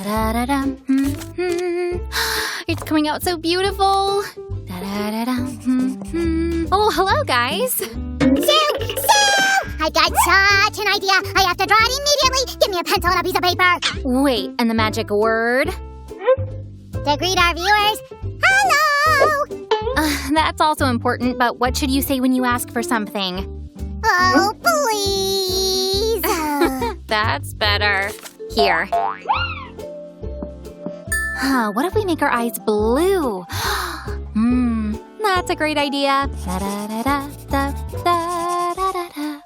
Da-da-da-dum, It's coming out so beautiful. Da-da-da-dum, Oh, hello, guys. Sue! I got such an idea. I have to draw it immediately. Give me a pencil and a piece of paper. Wait, and the magic word? To greet our viewers, hello! That's also important, but what should you say when you ask for something? Oh, please. That's better. Here. What if we make our eyes blue? That's a great idea. Da-da-da-da-da-da-da-da.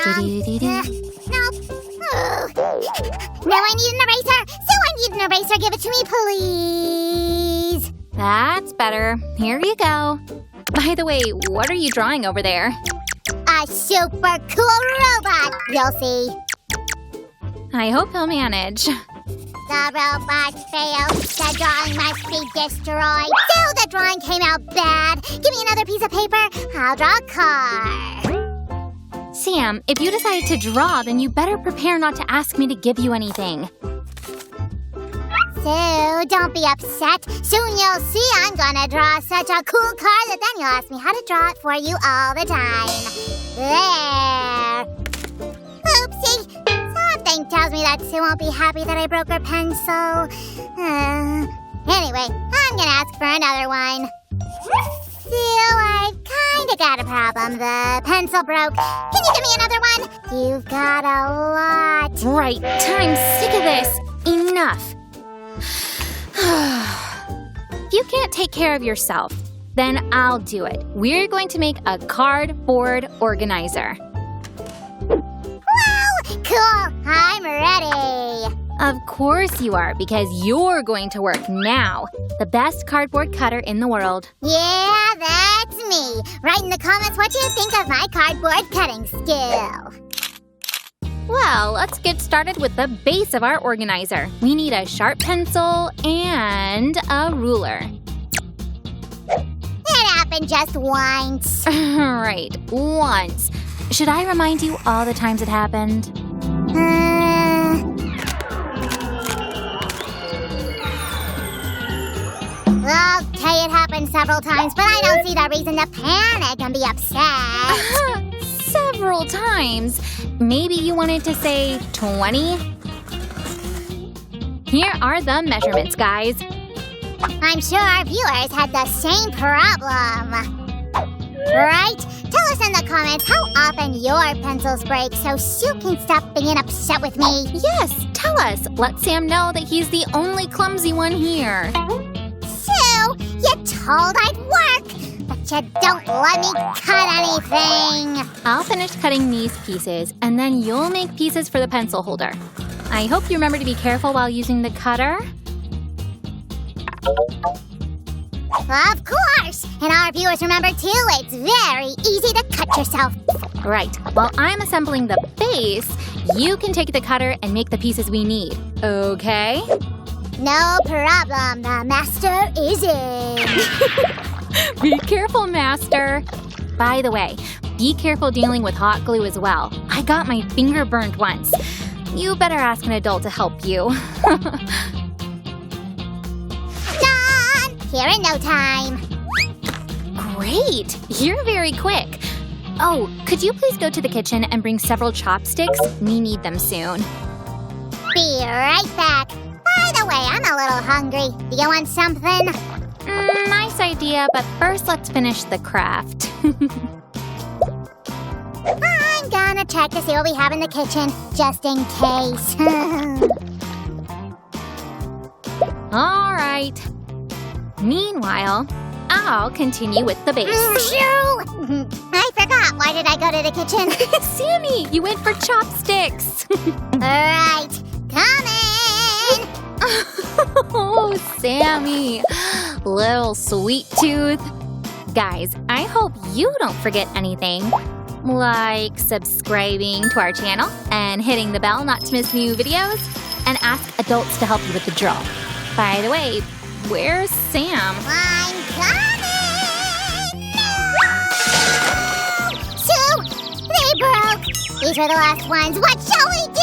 Do-do-do-do. Nope. Now I need an eraser. Sue, I need an eraser. Give it to me, please. That's better. Here you go. By the way, what are you drawing over there? A super cool robot. You'll see. I hope he'll manage. The robot failed. The drawing must be destroyed. Sue, the drawing came out bad. Give me another piece of paper. I'll draw a car. Sam, if you decide to draw, then you better prepare not to ask me to give you anything. Sue, don't be upset. Soon you'll see I'm gonna draw such a cool car that then you'll ask me how to draw it for you all the time. There. Oopsie. Something tells me that Sue won't be happy that I broke her pencil. Anyway, I'm gonna ask for another one. Sue, I've kinda got a problem. The pencil broke. Can you give me another one? You've got a lot. Right, I'm sick of this. Enough. If you can't take care of yourself, then I'll do it. We're going to make a cardboard organizer. Wow! Cool! I'm ready! Of course you are, because you're going to work now. The best cardboard cutter in the world. Yeah, that's me. Write in the comments what you think of my cardboard cutting skill. Well, let's get started with the base of our organizer. We need a sharp pencil and a ruler. It happened just once. Right, once. Should I remind you all the times it happened? Okay, it happened several times, but I don't see the reason to panic and be upset. Several times. Maybe you wanted to say 20? Here are the measurements, guys. I'm sure our viewers had the same problem. Right? Tell us in the comments how often your pencils break so Sue can stop being upset with me. Yes, tell us. Let Sam know that he's the only clumsy one here. Sue, you told I'd work, but you don't let me cut anything. I'll finish cutting these pieces, and then you'll make pieces for the pencil holder. I hope you remember to be careful while using the cutter. Of course! And our viewers remember too, it's very easy to cut yourself. Right. While I'm assembling the base, you can take the cutter and make the pieces we need. Okay? No problem. The master is in. Be careful, Master. By the way, be careful dealing with hot glue as well. I got my finger burned once. You better ask an adult to help you. Done! Here in no time. Great! You're very quick. Oh, could you please go to the kitchen and bring several chopsticks? We need them soon. Be right back. By the way, I'm a little hungry. Do you want something? Nice idea, but first let's finish the craft. I'm gonna check to see what we have in the kitchen, just in case. All right. Meanwhile, I'll continue with the base. I forgot. Why did I go to the kitchen? Sammy, you went for chopsticks. Right. Coming! Oh, Sammy. Little sweet tooth. Guys, I hope you don't forget anything. Like subscribing to our channel and hitting the bell not to miss new videos. And ask adults to help you with the draw. By the way, where's Sam? I'm coming! No! Sue! They broke! These are the last ones. What shall we do?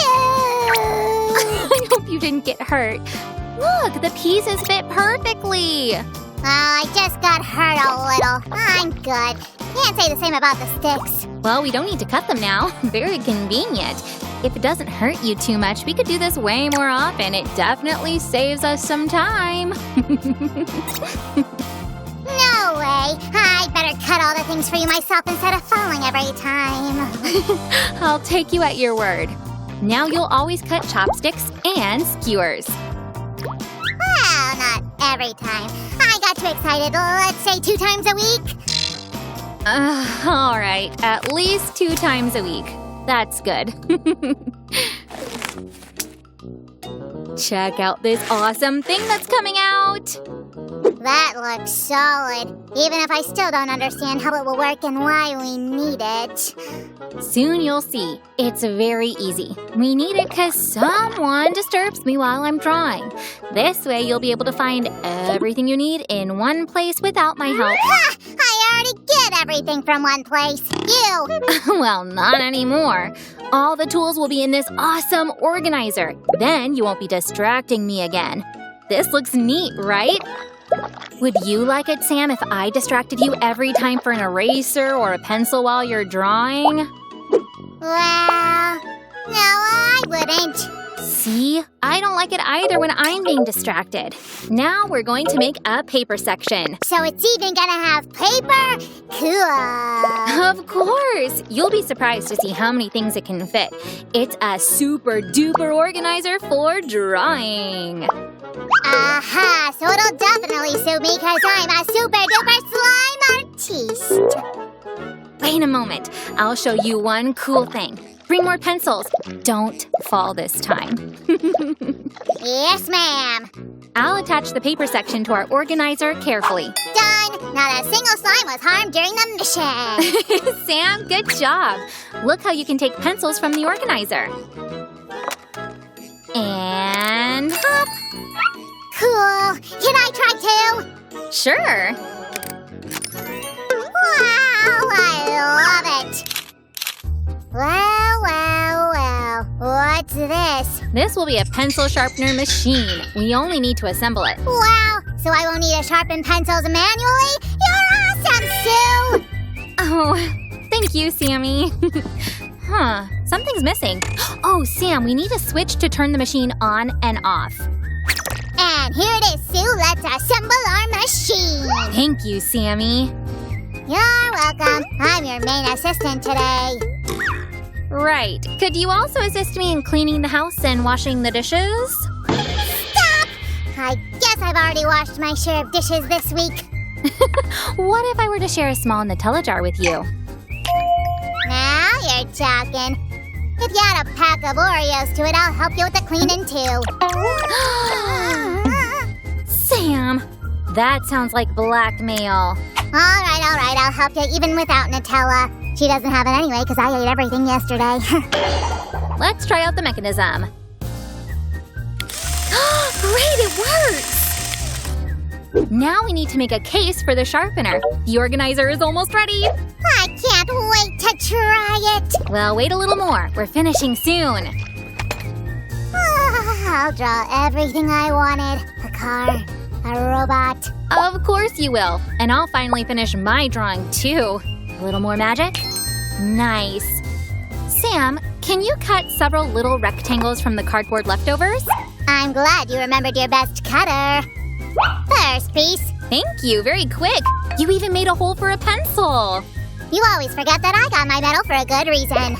I hope you didn't get hurt. Look, the pieces fit perfectly. Oh, I just got hurt a little. I'm good. Can't say the same about the sticks. Well, we don't need to cut them now. Very convenient. If it doesn't hurt you too much, we could do this way more often. It definitely saves us some time. No way. I'd better cut all the things for you myself instead of falling every time. I'll take you at your word. Now you'll always cut chopsticks and skewers. Well, not every time. I got too excited. Let's say 2 times a week. All right, at least 2 times a week. That's good. Check out this awesome thing that's coming out. That looks solid, even if I still don't understand how it will work and why we need it. Soon you'll see. It's very easy. We need it because someone disturbs me while I'm drawing. This way you'll be able to find everything you need in one place without my help. Ha! I already get everything from one place. You! Well, not anymore. All the tools will be in this awesome organizer. Then you won't be distracting me again. This looks neat, right? Would you like it, Sam, if I distracted you every time for an eraser or a pencil while you're drawing? Well, no, I wouldn't. See? I don't like it either when I'm being distracted. Now we're going to make a paper section. So it's even gonna have paper? Cool. Of course! You'll be surprised to see how many things it can fit. It's a super duper organizer for drawing. Aha, so it'll definitely suit me because I'm a super duper slime artiste. Wait a moment. I'll show you one cool thing. Bring more pencils. Don't fall this time. Yes, ma'am. I'll attach the paper section to our organizer carefully. Done. Not a single slime was harmed during the mission. Sam, good job. Look how you can take pencils from the organizer. And hop. Cool. Can I try too? Sure. Wow, I love it. Well, well, well. What's this? This will be a pencil sharpener machine. We only need to assemble it. Wow, so I won't need to sharpen pencils manually? You're awesome, Sue! Oh, thank you, Sammy. Huh, something's missing. Oh, Sam, we need a switch to turn the machine on and off. And here it is, Sue. Let's assemble our machine. Thank you, Sammy. You're welcome. I'm your main assistant today. Right. Could you also assist me in cleaning the house and washing the dishes? Stop! I guess I've already washed my share of dishes this week. What if I were to share a small Nutella jar with you? Now you're talking. If you add a pack of Oreos to it, I'll help you with the cleaning too. Sam, that sounds like blackmail. All right, I'll help you even without Nutella. She doesn't have it anyway because I ate everything yesterday. Let's try out the mechanism. Great, it works! Now we need to make a case for the sharpener. The organizer is almost ready. I can't wait to try it. Well, wait a little more. We're finishing soon. I'll draw everything I wanted. A car, a robot. Of course you will. And I'll finally finish my drawing, too. A little more magic? Nice. Sam, can you cut several little rectangles from the cardboard leftovers? I'm glad you remembered your best cutter. First piece. Thank you, very quick. You even made a hole for a pencil. You always forget that I got my medal for a good reason.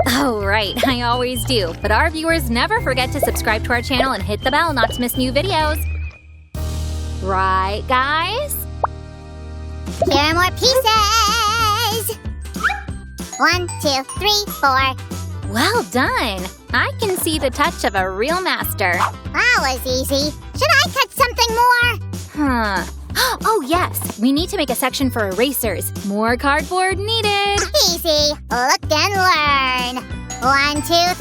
Oh, right, I always do. But our viewers never forget to subscribe to our channel and hit the bell not to miss new videos. Right, guys? Here are more pieces. 1, 2, 3, 4. Well done. I can see the touch of a real master. That was easy. Should I cut something more? Huh. Oh, yes. We need to make a section for erasers. More cardboard needed. Easy. Look and learn. 1, 2,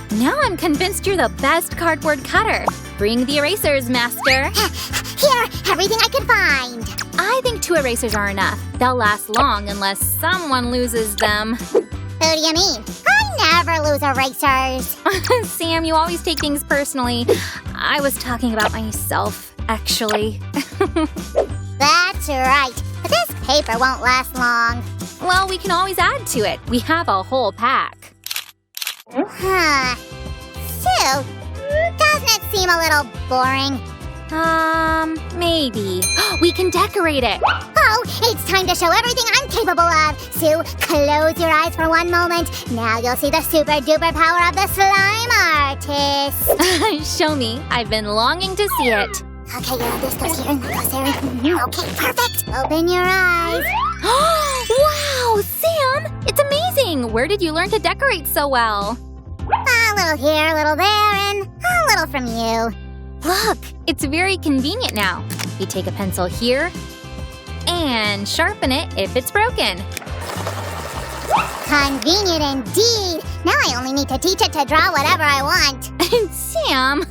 3. Now I'm convinced you're the best cardboard cutter. Bring the erasers, master. Here, everything I can find. I think 2 erasers are enough. They'll last long unless someone loses them. Who do you mean? I never lose erasers. Sam, you always take things personally. I was talking about myself, actually. That's right. But this paper won't last long. Well, we can always add to it. We have a whole pack. Huh. Sue, doesn't it seem a little boring? Maybe. We can decorate it. Oh, it's time to show everything I'm capable of. Sue, close your eyes for one moment. Now you'll see the super duper power of the slime artist. Show me. I've been longing to see it. Okay, this goes here and that goes there. Okay, perfect. Open your eyes. Wow, Sam! It's amazing! Where did you learn to decorate so well? A little here, a little there, and a little from you. Look, it's very convenient now. You take a pencil here and sharpen it if it's broken. Convenient indeed. Now I only need to teach it to draw whatever I want. Sam!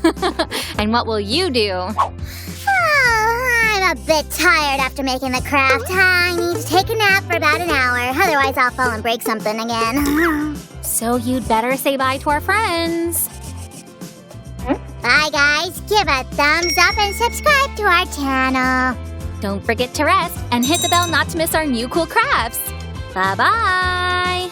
And what will you do? Oh, I'm a bit tired after making the craft. I need to take a nap for about an hour. Otherwise, I'll fall and break something again. So you'd better say bye to our friends. Bye, guys. Give a thumbs up and subscribe to our channel. Don't forget to rest and hit the bell not to miss our new cool crafts. Bye-bye!